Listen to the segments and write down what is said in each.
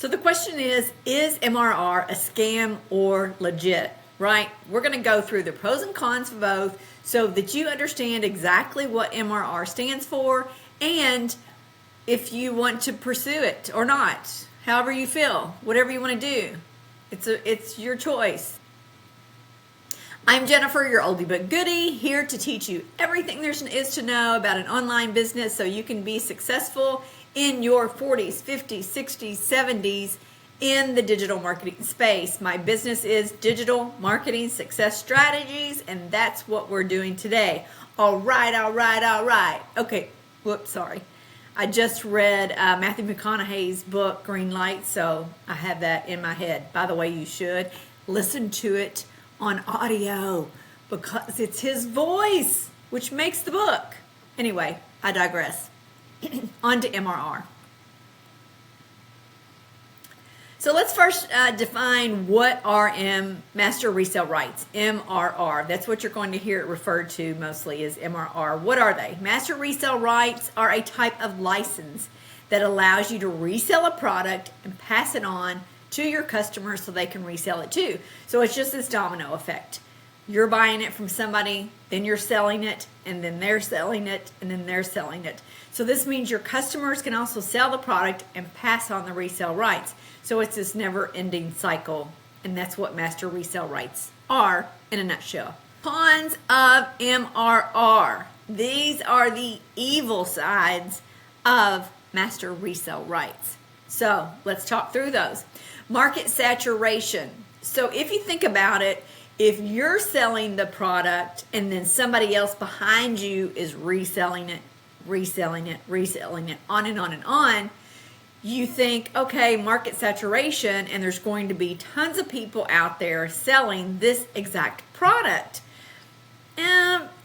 So the question is MRR a scam or legit, right? We're going to go through the pros and cons of both so that you understand exactly what MRR stands for and if you want to pursue it or not, however you feel, whatever you want to do. It's your choice. I'm Jennifer, your oldie but goodie, here to teach you everything there is to know about an online business so you can be successful in your 40s, 50s, 60s, 70s in the digital marketing space. My business is Digital Marketing Success Strategies, and that's what we're doing today. All right. Okay, whoops, sorry. I just read Matthew McConaughey's book, Green Light, so I have that in my head. By the way, you should listen to it on audio because it's his voice, which makes the book. Anyway, I digress. On to MRR. So let's first define what are Master Resell Rights, MRR. That's what you're going to hear it referred to mostly as MRR. What are they? Master Resell Rights are a type of license that allows you to resell a product and pass it on to your customers so they can resell it too. So it's just this domino effect. You're buying it from somebody, then you're selling it, and then they're selling it, and then they're selling it. So this means your customers can also sell the product and pass on the resale rights. So it's this never-ending cycle, and that's what Master Resell Rights are in a nutshell. Cons of MRR. These are the evil sides of Master Resell Rights. So let's talk through those. Market saturation. So if you think about it, if you're selling the product and then somebody else behind you is reselling it, on and on, you think, okay, market saturation, and there's going to be tons of people out there selling this exact product.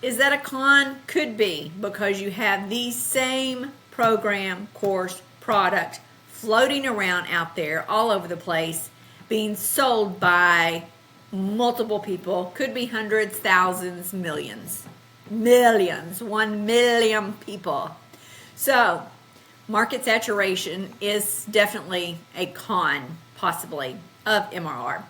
Is that a con? Could be, because you have the same program, course, product floating around out there all over the place, being sold by multiple people. Could be hundreds, thousands, millions, 1 million people. So market saturation is definitely a con, possibly, of MRR.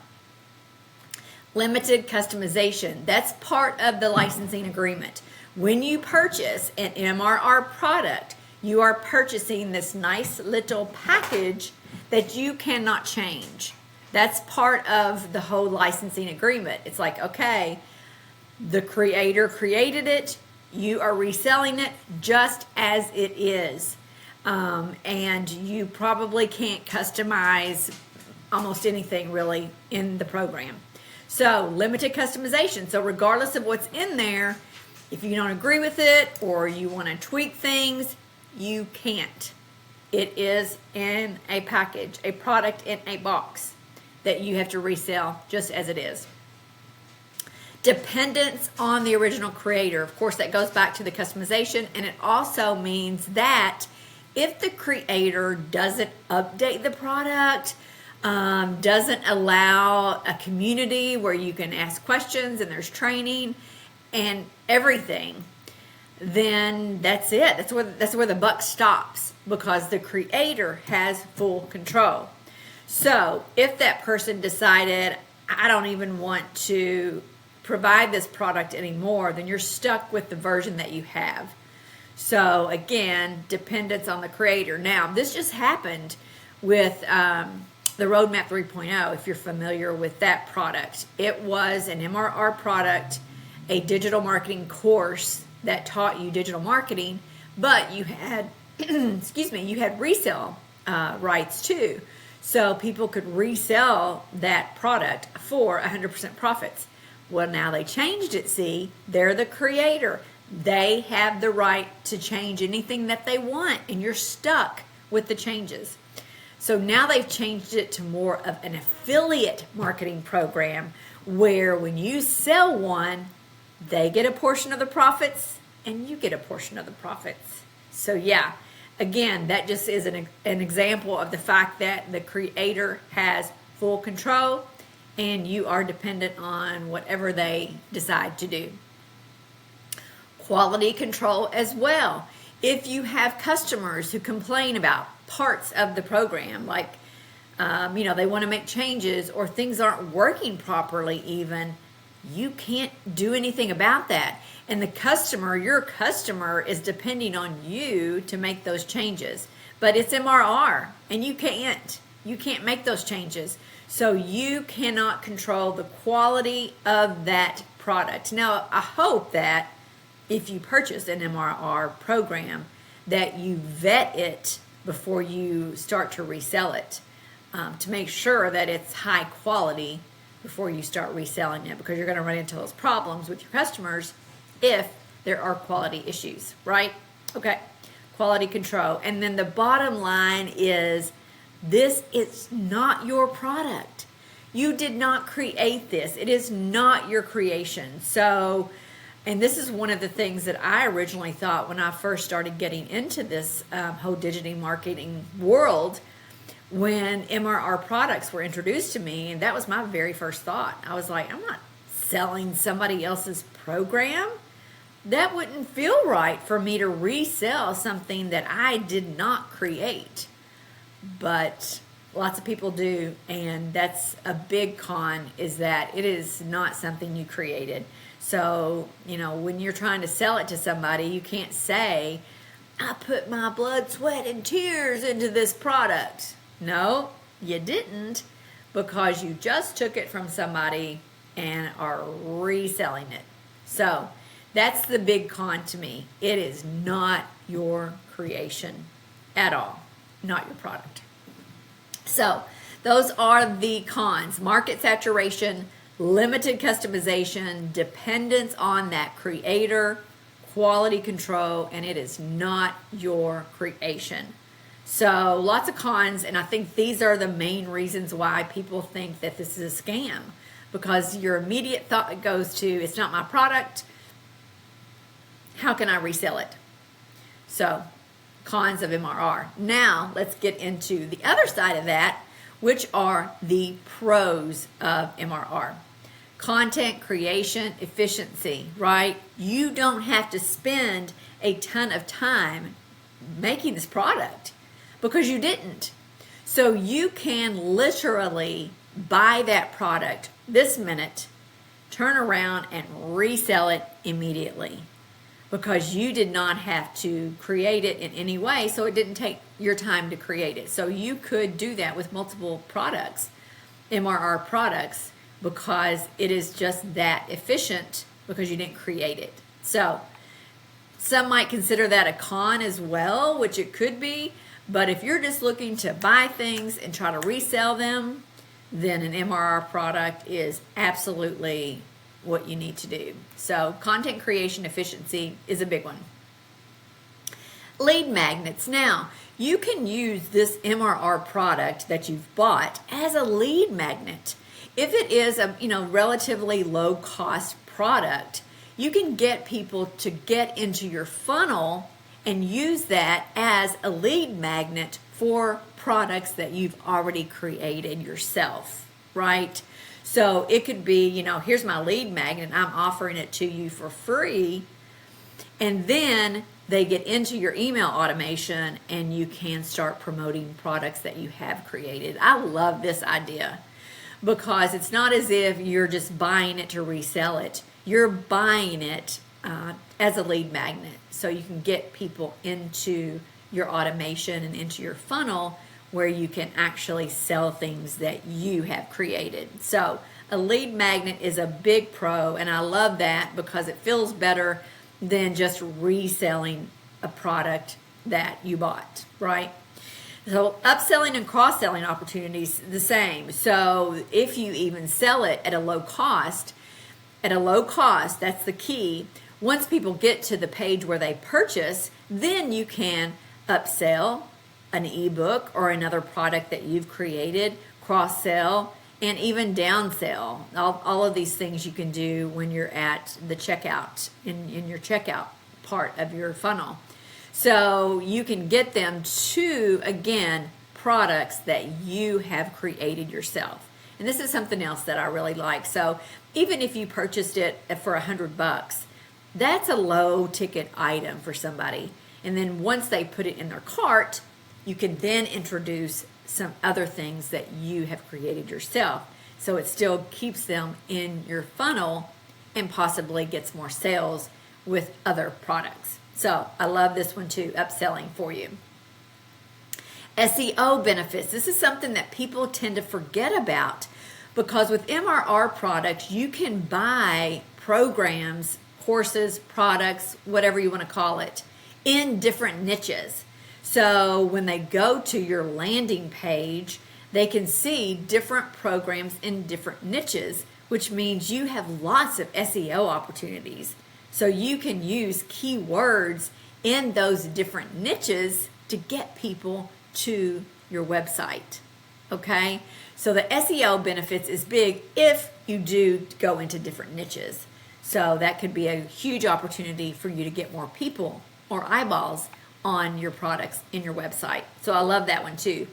Limited customization. That's part of the licensing agreement. When you purchase an MRR product, you are purchasing this nice little package that you cannot change. That's part of the whole licensing agreement. It's like, okay, the creator created it, you are reselling it just as it is. And you probably can't customize almost anything really in the program. So limited customization. So regardless of what's in there, if you don't agree with it or you want to tweak things, you can't. It is in a package, a product in a box that you have to resell just as it is. Dependence on the original creator. Of course, that goes back to the customization, and it also means that if the creator doesn't update the product, doesn't allow a community where you can ask questions and there's training and everything, then that's it. That's where the buck stops, because the creator has full control. So if that person decided, I don't even want to provide this product anymore, then you're stuck with the version that you have. So again, dependence on the creator. Now, this just happened with the Roadmap 3.0, if you're familiar with that product. It was an MRR product, a digital marketing course that taught you digital marketing, but you had, you had resale rights too. So people could resell that product for 100% profits. Well, now they changed it. See, they're the creator. They have the right to change anything that they want, and you're stuck with the changes. So now they've changed it to more of an affiliate marketing program where when you sell one, they get a portion of the profits and you get a portion of the profits. So yeah, again, that just is an example of the fact that the creator has full control and you are dependent on whatever they decide to do. Quality control as well. If you have customers who complain about parts of the program, like they want to make changes or things aren't working properly even, you can't do anything about that. And your customer is depending on you to make those changes. But it's MRR and you can't make those changes. So you cannot control the quality of that product. Now, I hope that if you purchase an MRR program, that you vet it before you start to resell it, to make sure that it's high quality before you start reselling it, because you're going to run into those problems with your customers if there are quality issues, right? Okay, quality control. And then the bottom line is, this is not your product. You did not create this. It is not your creation. So, and this is one of the things that I originally thought when I first started getting into this whole digital marketing world, when MRR products were introduced to me, and that was my very first thought. I was like, I'm not selling somebody else's program. That wouldn't feel right for me to resell something that I did not create. But lots of people do, and that's a big con, is that it is not something you created. So, when you're trying to sell it to somebody, you can't say, I put my blood, sweat, and tears into this product. No, you didn't, because you just took it from somebody and are reselling it. So that's the big con to me. It is not your creation at all, not your product. So those are the cons: market saturation, limited customization, dependence on that creator, quality control, and it is not your creation. So lots of cons, and I think these are the main reasons why people think that this is a scam, because your immediate thought goes to, it's not my product, how can I resell it? So cons of MRR. Now let's get into the other side of that, which are the pros of MRR. Content creation efficiency, right? You don't have to spend a ton of time making this product because you didn't. So you can literally buy that product this minute, turn around and resell it immediately, because you did not have to create it in any way, so it didn't take your time to create it. So you could do that with multiple products, MRR products, because it is just that efficient because you didn't create it. So some might consider that a con as well, which it could be, but if you're just looking to buy things and try to resell them, then an MRR product is absolutely what you need to do. So content creation efficiency is a big one. Lead magnets. Now, you can use this MRR product that you've bought as a lead magnet. If it is a relatively low cost product, you can get people to get into your funnel and use that as a lead magnet for products that you've already created yourself, right? So it could be, here's my lead magnet, I'm offering it to you for free, and then they get into your email automation and you can start promoting products that you have created. I love this idea, because it's not as if you're just buying it to resell it. You're buying it as a lead magnet, so you can get people into your automation and into your funnel where you can actually sell things that you have created. So a lead magnet is a big pro, and I love that because it feels better than just reselling a product that you bought, right? So upselling and cross-selling opportunities, the same. So if you even sell it at a low cost, that's the key. Once people get to the page where they purchase, then you can upsell an ebook or another product that you've created, cross-sell, and even downsell. All of these things you can do when you're at the checkout, in your checkout part of your funnel. So you can get them to, again, products that you have created yourself. And this is something else that I really like. So even if you purchased it for $100, that's a low ticket item for somebody. And then once they put it in their cart, you can then introduce some other things that you have created yourself. So it still keeps them in your funnel and possibly gets more sales with other products. So I love this one too, upselling for you. SEO benefits. This is something that people tend to forget about, because with MRR products, you can buy programs, courses, products, whatever you want to call it, in different niches. So when they go to your landing page, they can see different programs in different niches, which means you have lots of SEO opportunities. So you can use keywords in those different niches to get people to your website. Okay? So the SEO benefits is big if you do go into different niches. So that could be a huge opportunity for you to get more people or eyeballs on your products in your website. So I love that one too.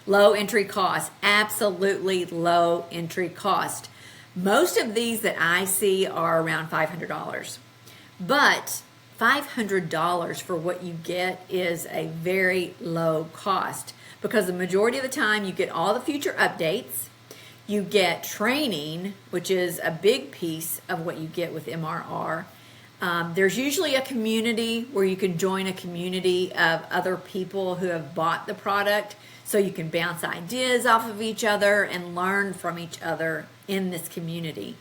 Low entry cost, absolutely low entry cost. Most of these that I see are around $500, but $500 for what you get is a very low cost, because the majority of the time you get all the future updates, you get training, which is a big piece of what you get with MRR. There's usually a community where you can join a community of other people who have bought the product, so you can bounce ideas off of each other and learn from each other in this community.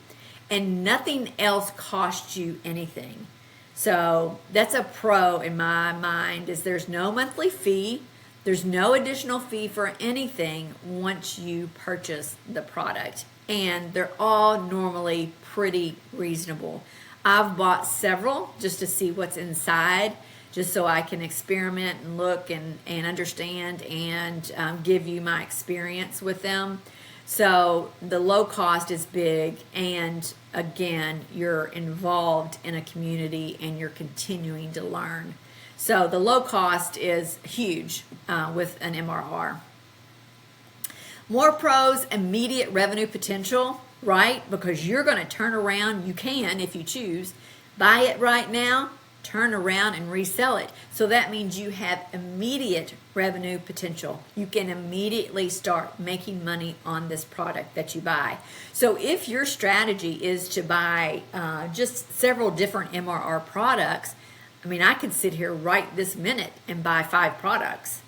And nothing else costs you anything. So that's a pro in my mind, is there's no monthly fee. There's no additional fee for anything once you purchase the product. And they're all normally pretty reasonable. I've bought several just to see what's inside, just so I can experiment and look and understand and give you my experience with them. So the low cost is big, and again, you're involved in a community and you're continuing to learn. So the low cost is huge with an MRR. More pros, immediate revenue potential, right? Because you're going to turn around, you can if you choose, buy it right now, turn around and resell it. So that means you have immediate revenue potential. You can immediately start making money on this product that you buy. So if your strategy is to buy just several different MRR products, I mean, I could sit here right this minute and buy 5 products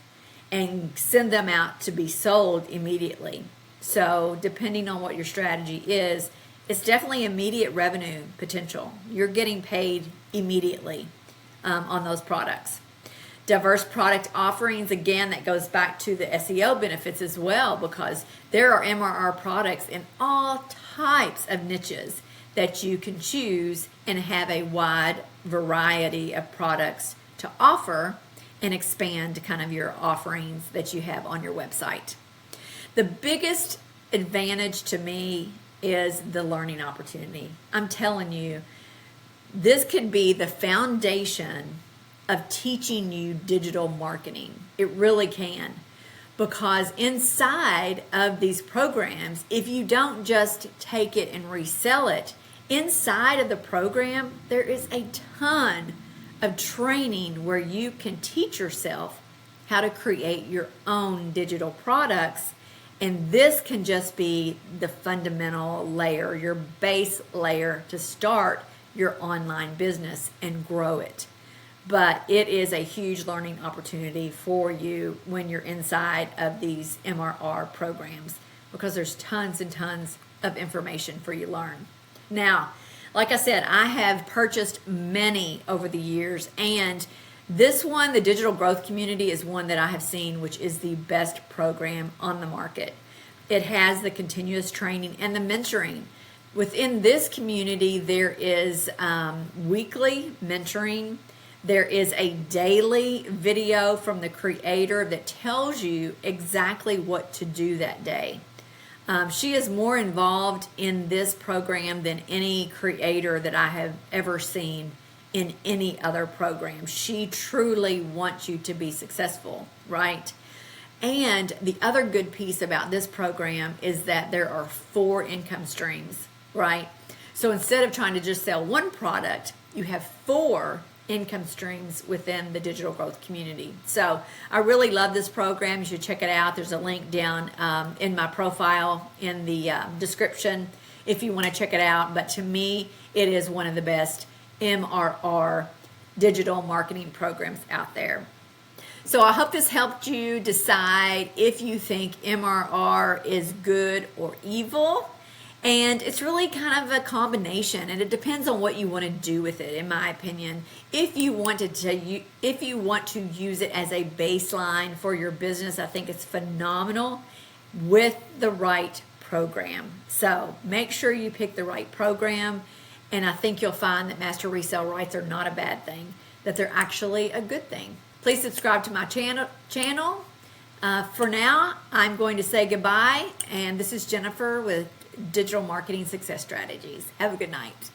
and send them out to be sold immediately. So depending on what your strategy is, it's definitely immediate revenue potential. You're getting paid immediately on those products. Diverse product offerings, again, that goes back to the SEO benefits as well, because there are MRR products in all types of niches that you can choose and have a wide variety of products to offer and expand kind of your offerings that you have on your website. The biggest advantage to me is the learning opportunity. I'm telling you, this could be the foundation of teaching you digital marketing. It really can. Because inside of these programs, if you don't just take it and resell it, inside of the program, there is a ton of training where you can teach yourself how to create your own digital products. And this can just be the fundamental layer, your base layer to start your online business and grow it. But it is a huge learning opportunity for you when you're inside of these MRR programs, because there's tons and tons of information for you to learn. Now, like I said, I have purchased many over the years, and this one, the Digital Growth Community, is one that I have seen which is the best program on the market. It has the continuous training and the mentoring. Within this community, there is weekly mentoring. There is a daily video from the creator that tells you exactly what to do that day. She is more involved in this program than any creator that I have ever seen in any other program. She truly wants you to be successful, right? And the other good piece about this program is that there are 4 income streams, right? So instead of trying to just sell one product, you have 4 income streams within the digital growth community. So I really love this program. You should check it out. There's a link down in my profile in the description if you want to check it out. But to me, it is one of the best MRR digital marketing programs out there. So I hope this helped you decide if you think MRR is good or evil. And it's really kind of a combination, and it depends on what you want to do with it, in my opinion. If you want to use it as a baseline for your business, I think it's phenomenal with the right program. So make sure you pick the right program, and I think you'll find that Master Resell Rights are not a bad thing, that they're actually a good thing. Please subscribe to my channel. For now, I'm going to say goodbye, and this is Jennifer with Digital Marketing Success Strategies. Have a good night.